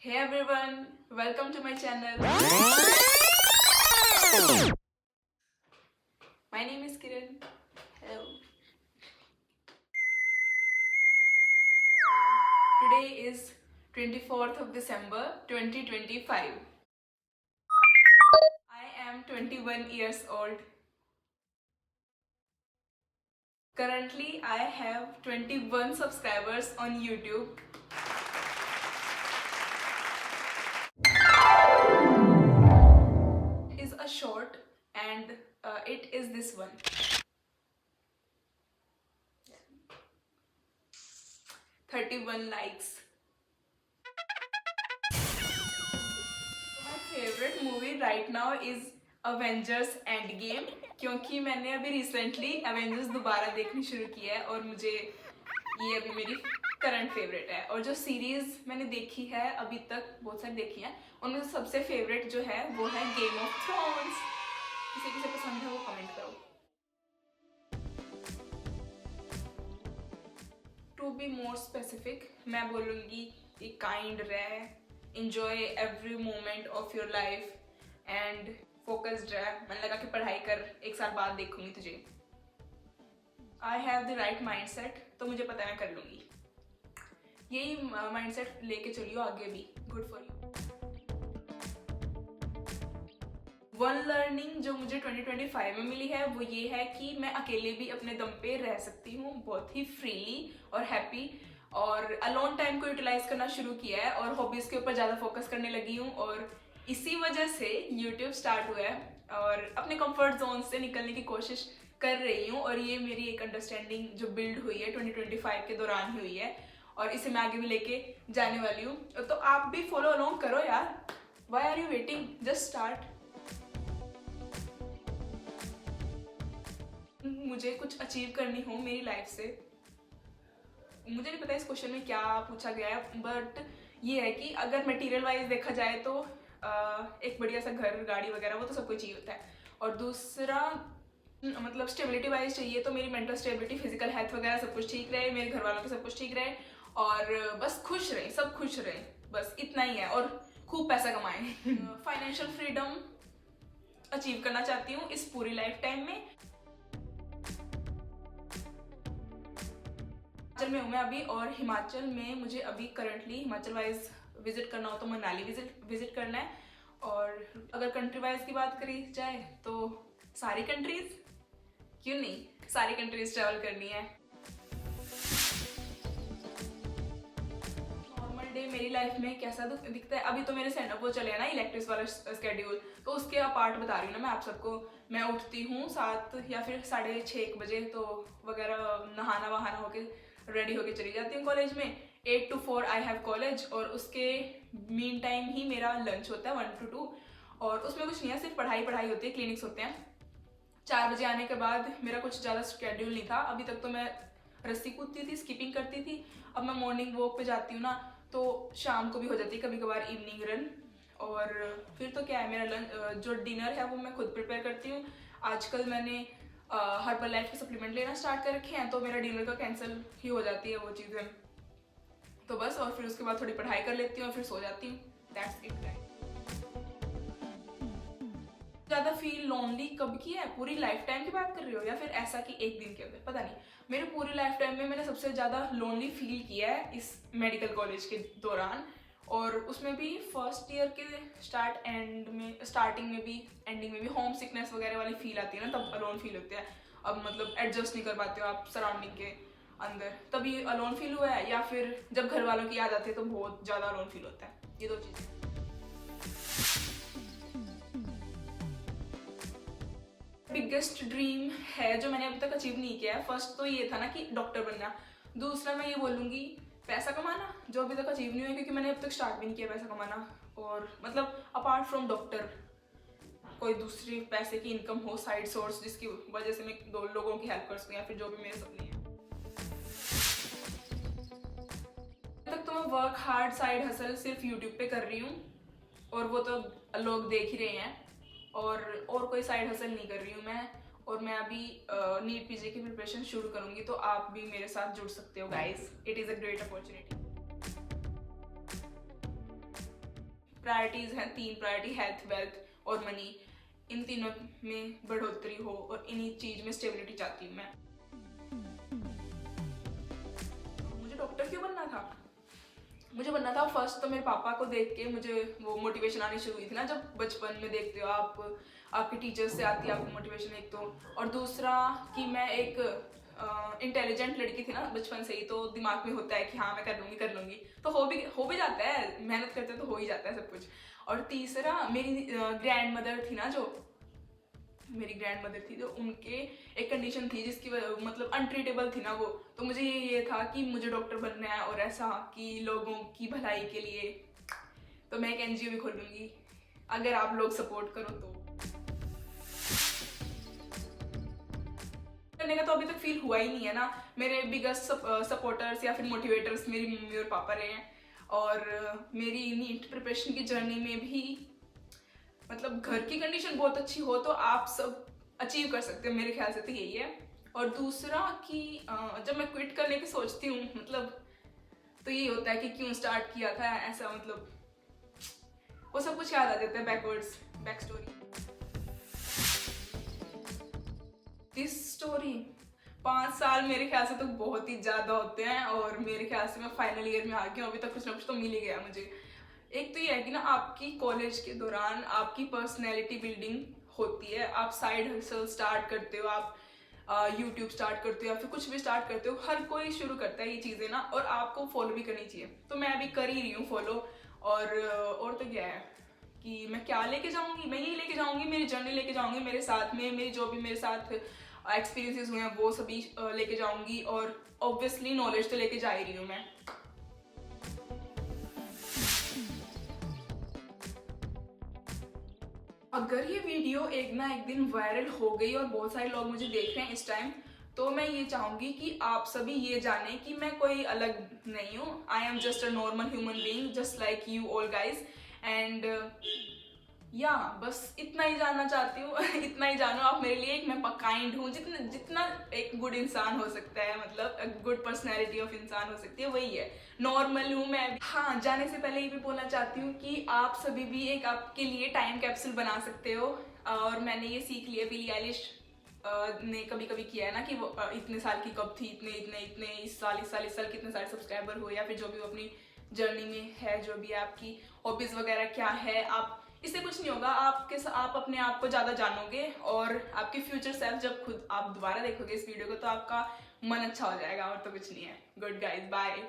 Hey everyone, welcome to my channel. My name is Kiran. Hello. Today is 24th of December 2025. I am 21 years old. Currently, I have 21 subscribers on YouTube. It is a short and it is this one. 31 likes. My favorite movie right now is Avengers Endgame क्योंकि मैंने अभी recently Avengers दोबारा देखनी शुरू की है और मुझे ये अभी मेरी करंट फेवरेट है। और जो सीरीज मैंने देखी है अभी तक बहुत सारी देखी है, उनमें से सबसे फेवरेट जो है वो है गेम ऑफ थ्रोन्स। किसी किसे पसंद है वो कमेंट करो। टू बी मोर स्पेसिफिक मैं बोलूँगी कि काइंड रहे, enjoy every moment of your life and focused रहे। मन लगा कि पढ़ाई कर, एक साल बाद देखूंगी तुझे। I have the right mindset, तो मुझे पता है मैं कर लूंगी। यही माइंडसेट लेके चलियो आगे भी। Good for you. One learning जो मुझे 2025 में मिली है वो ये है कि मैं अकेले भी अपने दम पे रह सकती हूँ, बहुत ही फ्रीली और हैप्पी, और अलोन टाइम को यूटिलाइज करना शुरू किया है और हॉबीज के ऊपर ज़्यादा फोकस करने लगी हूँ। और इसी वजह से यूट्यूब स्टार्ट हुआ है और अपने कंफर्ट जोन से निकलने की कोशिश कर रही हूँ। और ये मेरी एक अंडरस्टैंडिंग जो बिल्ड हुई है 2025 के दौरान ही हुई है और इसे मैं आगे भी लेके जाने वाली हूँ। तो आप भी फॉलो अलोंग करो यार। Why are you waiting, just start. मुझे कुछ अचीव करनी हो मेरी लाइफ से, मुझे नहीं पता इस क्वेश्चन में क्या पूछा गया है, बट ये है कि अगर मटेरियल वाइज देखा जाए तो एक बढ़िया सा घर गाड़ी वगैरह वो तो सबको चाहिए होता है। और दूसरा मतलब स्टेबिलिटी वाइज चाहिए तो मेरी मेंटल स्टेबिलिटी, फिजिकल हेल्थ वगैरह सब कुछ ठीक रहे, मेरे घर वालों के सब कुछ ठीक रहे और बस खुश रहे, सब खुश रहे, बस इतना ही है। और खूब पैसा कमाएं। फाइनेंशियल फ्रीडम अचीव करना चाहती हूँ इस पूरी लाइफ टाइम में। हिमाचल में हूँ मैं अभी, और हिमाचल में मुझे अभी करंटली हिमाचल वाइज विजिट करना हो तो मनाली विजिट करना है। और अगर कंट्री वाइज की बात करी जाए तो सारी कंट्रीज, क्यों नहीं, सारी कंट्रीज ट्रैवल करनी है। नॉर्मल डे मेरी लाइफ में कैसा दिखता है, अभी तो मेरे सेंड वो चले ना इलेक्टिव्स वाला स्केड्यूल, तो उसके अपार्ट बता रही हूँ ना मैं आप सबको। मैं उठती हूँ 7 या फिर 6:30 बजे, तो वगैरह नहाना वहाना होके रेडी होके चली जाती हूँ कॉलेज में। 8 to 4 आई हैव कॉलेज, और उसके मीन टाइम ही मेरा लंच होता है 1 to 2, और उसमें कुछ नहीं है, सिर्फ पढ़ाई पढ़ाई होती है, क्लिनिक्स होते हैं। 4 बजे आने के बाद मेरा कुछ ज़्यादा स्केड्यूल नहीं था, अभी तक तो मैं रस्सी कूदती थी, स्किपिंग करती थी। अब मैं मॉर्निंग वॉक पे जाती हूँ ना, तो शाम को भी हो जाती है कभी कभार इवनिंग रन। और फिर तो क्या है, मेरा लंच जो डिनर है वो मैं खुद प्रिपेयर करती हूँ। आजकल मैंने हर्बल लाइफ के सप्लीमेंट लेना स्टार्ट कर रखे हैं, तो मेरा डिनर का कैंसिल ही हो जाती है वो चीज़ें। तो बस, और फिर उसके बाद थोड़ी पढ़ाई कर लेती हूँ और फिर सो जाती हूँ। That's it guys. ज़्यादा फील लोनली कब की है, पूरी लाइफ टाइम की बात कर रही हो या फिर ऐसा कि एक दिन के अंदर, पता नहीं। मेरे पूरी लाइफ टाइम में मैंने सबसे ज़्यादा लोनली फील किया है इस मेडिकल कॉलेज के दौरान, और उसमें भी फर्स्ट ईयर के स्टार्टिंग में भी एंडिंग में भी होम सिकनेस वगैरह वाली फील आती है ना, तब अलोन फील होते हैं। अब मतलब एडजस्ट नहीं कर पाते हो आप सराउंडिंग के अंदर, तभी अलोन फील हुआ है, या फिर जब घर वालों की याद आती है तो बहुत ज़्यादा अलोन फील होता है। ये दो चीज़ें। बिगेस्ट ड्रीम है जो मैंने अभी तक अचीव नहीं किया है, फर्स्ट तो ये था ना कि डॉक्टर बनना। दूसरा मैं ये बोलूँगी पैसा कमाना, जो अभी तक अचीव नहीं हुआ क्योंकि मैंने अब तक स्टार्ट भी नहीं किया पैसा कमाना। और मतलब अपार्ट फ्रॉम डॉक्टर कोई दूसरी पैसे की इनकम हो, साइड सोर्स, जिसकी वजह से मैं 2 लोगों की हेल्प कर सकूँ, या फिर जो भी मेरे सपने हैं। अभी तक तो मैं वर्क हार्ड साइड हसल सिर्फ यूट्यूब पे कर रही हूँ, और वो तो लोग देख ही रहे हैं, और कोई साइड हसल नहीं कर रही हूँ मैं। और मैं अभी नीट पीजी की प्रिपरेशन शुरू करूँगी, तो आप भी मेरे साथ जुड़ सकते हो guys, it is a great opportunity. Priorities हैं, 3 प्रायोरिटी, हेल्थ, वेल्थ और मनी। इन तीनों में बढ़ोतरी हो और इन्हीं चीज़ में स्टेबिलिटी चाहती हूँ मैं। मुझे डॉक्टर क्यों बनना था? मुझे बनना था, फर्स्ट तो मेरे पापा को देख के मुझे वो मोटिवेशन आनी शुरू हुई थी ना, जब बचपन में देखते हो आप, आपके टीचर्स से आती है आपको मोटिवेशन एक तो, और दूसरा कि मैं एक इंटेलिजेंट लड़की थी ना बचपन से ही, तो दिमाग में होता है कि हाँ मैं कर लूँगी, तो हो भी जाता है, मेहनत करते तो हो ही जाता है सब कुछ। और तीसरा मेरी ग्रैंड मदर थी ना, जो मेरी ग्रैंड मदर थी, तो उनके एक कंडीशन थी जिसकी मतलब अनट्रीटेबल थी ना वो, तो मुझे ये था कि मुझे डॉक्टर बनना है, और ऐसा कि लोगों की भलाई के लिए। तो मैं एक एनजीओ भी खोलूँगी अगर आप लोग सपोर्ट करो तो। करने का तो अभी तक फील हुआ ही नहीं है ना। मेरे बिगेस्ट सपोर्टर्स या फिर मोटिवेटर्स मेरी मम्मी और पापा रहे हैं, और मेरी नीट प्रिपरेशन की जर्नी में भी मतलब घर की कंडीशन बहुत अच्छी हो तो आप सब अचीव कर सकते हो, मेरे ख्याल से तो यही है। और दूसरा कि जब मैं क्विट करने की सोचती हूँ, मतलब तो यही होता है कि क्यों स्टार्ट किया था ऐसा, मतलब वो सब कुछ याद आ जाता है, बैक स्टोरी। दिस स्टोरी 5 साल मेरे ख्याल से तो बहुत ही ज़्यादा होते हैं, और मेरे ख्याल से मैं फाइनल ईयर में आ गई हूँ, अभी तक कुछ ना कुछ तो मिल ही गया मुझे। एक तो ये है कि ना, आपकी कॉलेज के दौरान आपकी पर्सनैलिटी बिल्डिंग होती है, आप साइड हसल स्टार्ट करते हो, आप यूट्यूब स्टार्ट करते हो या फिर कुछ भी स्टार्ट करते हो, हर कोई शुरू करता है ये चीज़ें ना, और आपको फॉलो भी करनी चाहिए। तो मैं अभी कर ही रही हूँ फॉलो। और तो क्या है कि मैं क्या लेके जाऊँगी, मैं यही लेके जाऊँगी, मेरी जर्नी लेके जाऊँगी मेरे साथ में, मेरी जो भी मेरे साथ एक्सपीरियंसेस हुए हैं वो सभी लेके जाऊँगी, और ऑब्वियसली नॉलेज तो लेके जा ही रही हूँ मैं। अगर ये वीडियो एक ना एक दिन वायरल हो गई और बहुत सारे लोग मुझे देख रहे हैं इस टाइम, तो मैं ये चाहूँगी कि आप सभी ये जानें कि मैं कोई अलग नहीं हूँ। I am just a normal human being just like you all guys. And या बस इतना ही जानना चाहती हूँ इतना ही जानो आप मेरे लिए, मैं काइंड हूँ, जितना जितना एक गुड इंसान हो सकता है, मतलब गुड पर्सनैलिटी ऑफ इंसान हो सकती है, वही है, नॉर्मल हूँ मैं भी। हाँ, जाने से पहले ये भी बोलना चाहती हूँ कि आप सभी भी एक आपके लिए टाइम कैप्सूल बना सकते हो, और मैंने ये सीख लिया, बिली आइलिश ने कभी कभी किया है ना कि वो इतने साल की कब थी, इतने इतने इतने इस साल कितने सारे सब्सक्राइबर हो, या फिर जो भी वो अपनी जर्नी में है, जो भी आपकी हॉबीज वगैरह क्या है, आप इससे कुछ नहीं होगा, आप अपने आप को ज़्यादा जानोगे, और आपके फ्यूचर सेल्फ जब खुद आप दोबारा देखोगे इस वीडियो को तो आपका मन अच्छा हो जाएगा, और तो कुछ नहीं है। Good guys, bye.